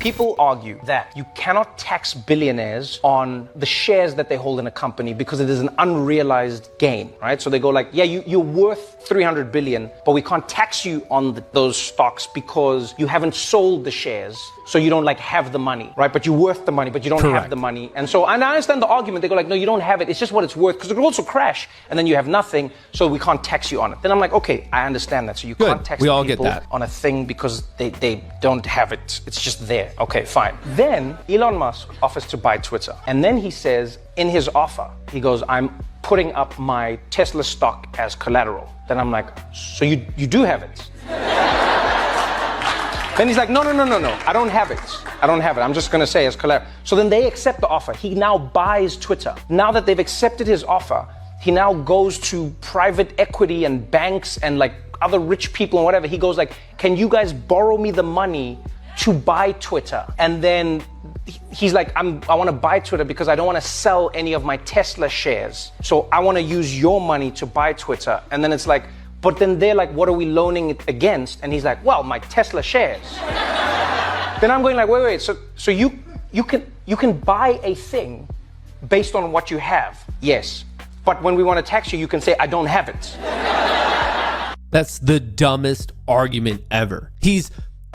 People argue that you cannot tax billionaires on the shares that they hold in a company because it is an unrealized gain, right? So they go like, yeah, you're worth 300 billion, but we can't tax you on those stocks because you haven't sold the shares. So you don't like have the money, right? But you're worth the money, but you don't have the money. And I understand the argument. They go like, no, you don't have it. It's just what it's worth because it could also crash and then you have nothing. So we can't tax you on it. Then I'm like, okay, I understand that. So you can't tax people on a thing because they don't have it. It's just there. Okay, fine. Then Elon Musk offers to buy Twitter. And then he says in his offer, he goes, I'm putting up my Tesla stock as collateral. Then I'm like, so you do have it? Then he's like, no, I don't have it. I'm just going to say as collateral. So then they accept the offer. He now buys Twitter. Now that they've accepted his offer, he now goes to private equity and banks and like other rich people and whatever. He goes like, can you guys borrow me the money to buy Twitter? And then he's like, I want to buy Twitter because I don't want to sell any of my Tesla shares. So I want to use your money to buy Twitter. And then it's like, but then they're like, what are we loaning it against? And he's like, well, my Tesla shares. Then I'm going like, wait. So you can buy a thing based on what you have. Yes. But when we want to tax you, you can say, I don't have it. That's the dumbest argument ever. He's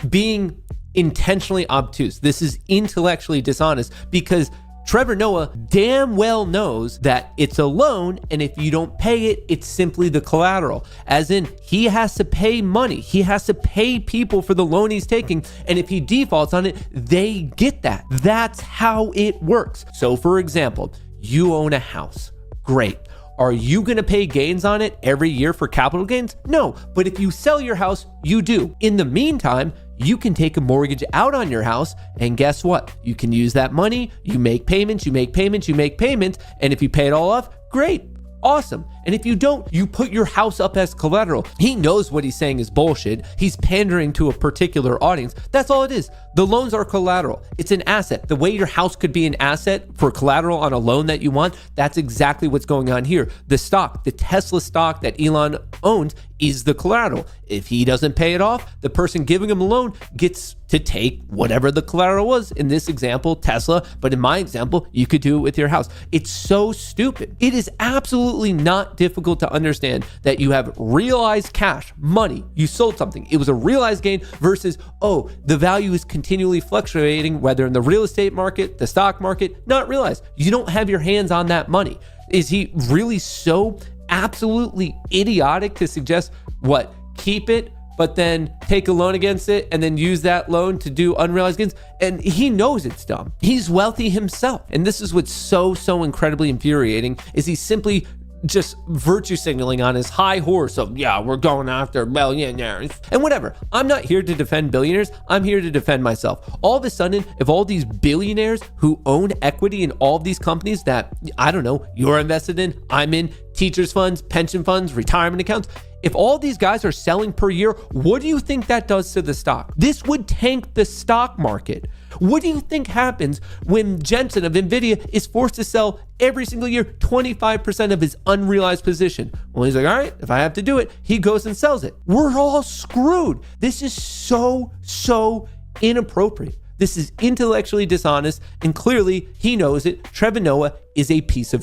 being intentionally obtuse. This is intellectually dishonest because Trevor Noah damn well knows that it's a loan, and if you don't pay it, it's simply the collateral. As in, he has to pay money. He has to pay people for the loan he's taking, and if he defaults on it, they get that. That's how it works. So for example, you own a house. Great. Are you going to pay gains on it every year for capital gains? No, but if you sell your house, you do. In the meantime, you can take a mortgage out on your house, and guess what? You can use that money, you make payments, and if you pay it all off, great, awesome. And if you don't, you put your house up as collateral. He knows what he's saying is bullshit. He's pandering to a particular audience. That's all it is. The loans are collateral. It's an asset. The way your house could be an asset for collateral on a loan that you want, that's exactly what's going on here. The stock, the Tesla stock that Elon owns, is the collateral. If he doesn't pay it off, the person giving him a loan gets to take whatever the collateral was. In this example, Tesla, but in my example, you could do it with your house. It's so stupid. It is absolutely not difficult to understand that you have realized cash, money, you sold something. It was a realized gain versus, oh, the value is continually fluctuating, whether in the real estate market, the stock market, not realized. You don't have your hands on that money. Is he really so absolutely idiotic to suggest what? Keep it, but then take a loan against it and then use that loan to do unrealized gains? And he knows it's dumb. He's wealthy himself. And this is what's so incredibly infuriating, is he's simply just virtue signaling on his high horse of, yeah, we're going after billionaires and whatever. I'm not here to defend billionaires. I'm here to defend myself. All of a sudden, if all these billionaires who own equity in all of these companies that, I don't know, you're invested in, I'm in, teachers funds, pension funds, retirement accounts, if all these guys are selling per year, what do you think that does to the stock? This would tank the stock market. What do you think happens when Jensen of NVIDIA is forced to sell every single year 25% of his unrealized position? Well, he's like, all right, if I have to do it, he goes and sells it. We're all screwed. This is so inappropriate. This is intellectually dishonest, and clearly he knows it. Trevor Noah is a piece of